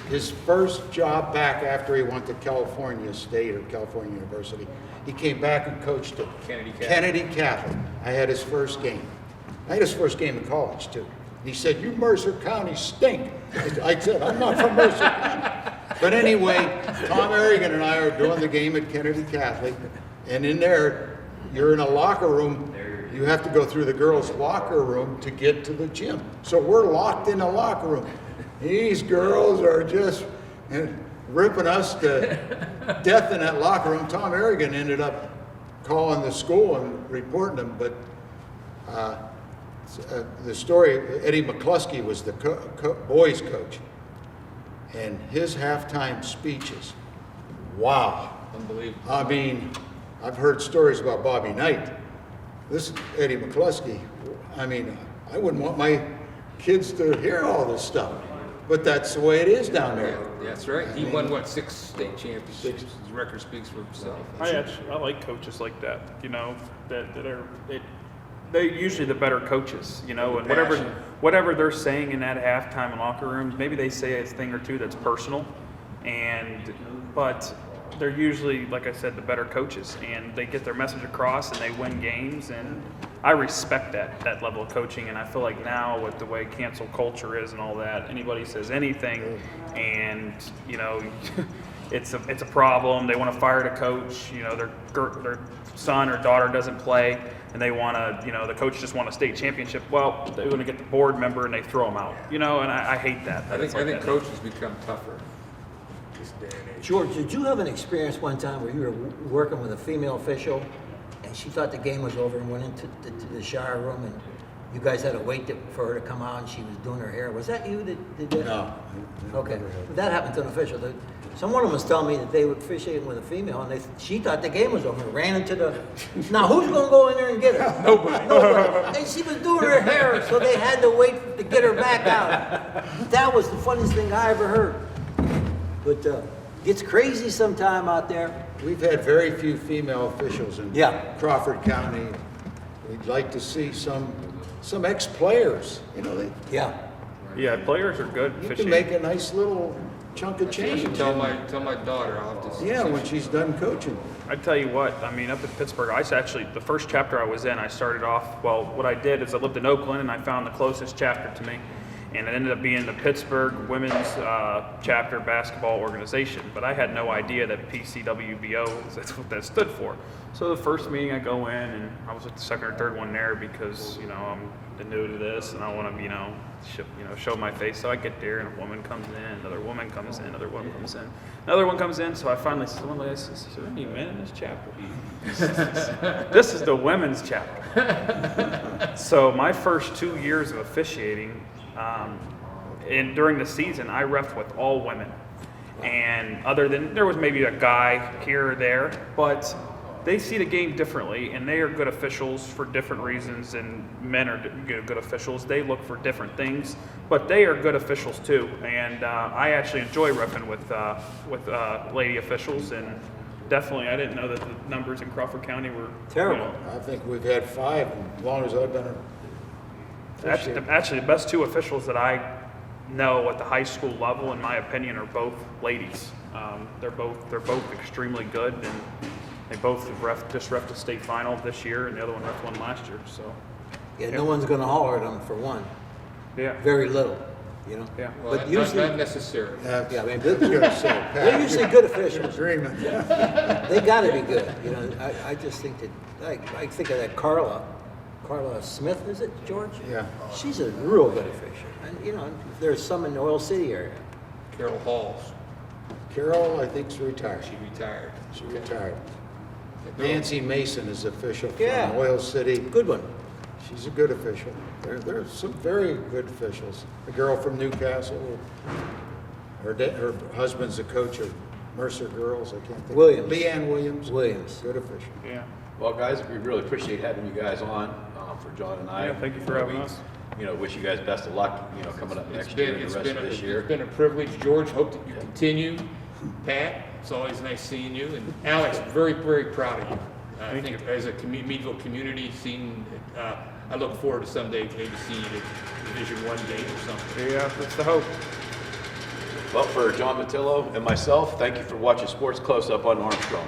His first job back after he went to California State or California University, he came back and coached at Kennedy Catholic. I had his first game. I had his first game in college too. He said, "You Mercer County stink." I said, "I'm not from Mercer County." But anyway, Tom Arrigan and I are doing the game at Kennedy Catholic, and in there, you're in a locker room. You have to go through the girls' locker room to get to the gym. So we're locked in a locker room. These girls are just ripping us to death in that locker room. Tom Arrigan ended up calling the school and reporting them, but the story, Eddie McCluskey was the boys coach, and his halftime speeches, wow. Unbelievable. I mean, I've heard stories about Bobby Knight. This Eddie McCluskey, I mean, I wouldn't want my kids to hear all this stuff, but that's the way it is down there. That's right. He won, what, 6 state championships? His record speaks for himself. I like coaches like that, you know, that are they're usually the better coaches, you know, and whatever they're saying in that halftime locker room, maybe they say a thing or two that's personal, but they're usually, like I said, the better coaches, and they get their message across and they win games, and I respect that level of coaching. And I feel like now with the way cancel culture is and all that, anybody says anything and, you know, it's a problem. They want to fire the coach, you know, their son or daughter doesn't play and they want to, you know, the coach just won a state championship. Well, they're going to get the board member and they throw them out, you know, and I hate that. I think coaches become tougher this day and age. George, did you have an experience one time where you were working with a female official and she thought the game was over and went into the shower room and you guys had to wait for her to come out and she was doing her hair? Was that you that did that? No. Okay. That happened to an official. Someone of them was telling me that they were officiating with a female and she thought the game was over and ran into the... Now, who's going to go in there and get her? Nobody. And she was doing her hair, so they had to wait to get her back out. That was the funniest thing I ever heard. But gets crazy sometime out there. We've had very few female officials in Yeah. Crawford County. We'd like to see some ex-players, you know, Yeah, players are good. you Fishing. can make a nice little chunk of I change. should tell my daughter. I'll have to. Yeah, when she's done coaching. I tell you what, I mean, up in Pittsburgh, the first chapter I was in, I started off, well, what I did is I lived in Oakland and I found the closest chapter to me. And it ended up being the Pittsburgh Women's Chapter Basketball Organization. But I had no idea that PCWBO, that's what that stood for. So the first meeting I go in, and I was like the second or third one there because, you know, I'm new to this and I want to, show my face. So I get there and a woman comes in, another woman comes in, another woman comes in, another one comes in. So I finally said, one lady says, "Is there any men in this chapter?" This is the women's chapter. So my first 2 years of officiating, during the season, I reffed with all women. And other than, there was maybe a guy here or there, but they see the game differently, and they are good officials for different reasons, and men are good officials. They look for different things, but they are good officials too. And I actually enjoy reffing with lady officials, and definitely, I didn't know that the numbers in Crawford County were Terrible. I think we've had 5 as long as I've been Actually, the best 2 officials that I know at the high school level, in my opinion, are both ladies. They're both extremely good, and they both just reffed the state final this year, and the other one reffed one last year. So Yeah, no one's gonna holler at them for one. yeah, Very little, you know? yeah. Well, But not usually, necessary. yeah, I mean, I was gonna say, Pat, they're usually good officials. agreement. They gotta be good, you know? I just think that, I think of that Carla Smith, is it, George? Yeah. She's a real good official. And, you know, there's some in the Oil City area. Carol Halls, Carol, I think's retired. she retired. She retired. Nancy Mason is official from Yeah. Oil City. Good one. She's a good official. There are some very good officials. A girl from Newcastle, her husband's a coach of Mercer Girls, I can't think. Williams. Leanne Williams. Williams. Good official. Yeah. Well, guys, we really appreciate having you guys on for John and I. Yeah, thank you for having us. Wish you guys best of luck, coming up next year and the rest of this year. It's been a privilege, George. Hope that you continue. Pat, it's always nice seeing you. And Alex, very, very proud of you. I Thank think as a Meadville community, I look forward to someday maybe seeing you at Division I game or something. Yeah, that's the hope. Well, for John Matillo and myself, thank you for watching Sports Close Up on Armstrong.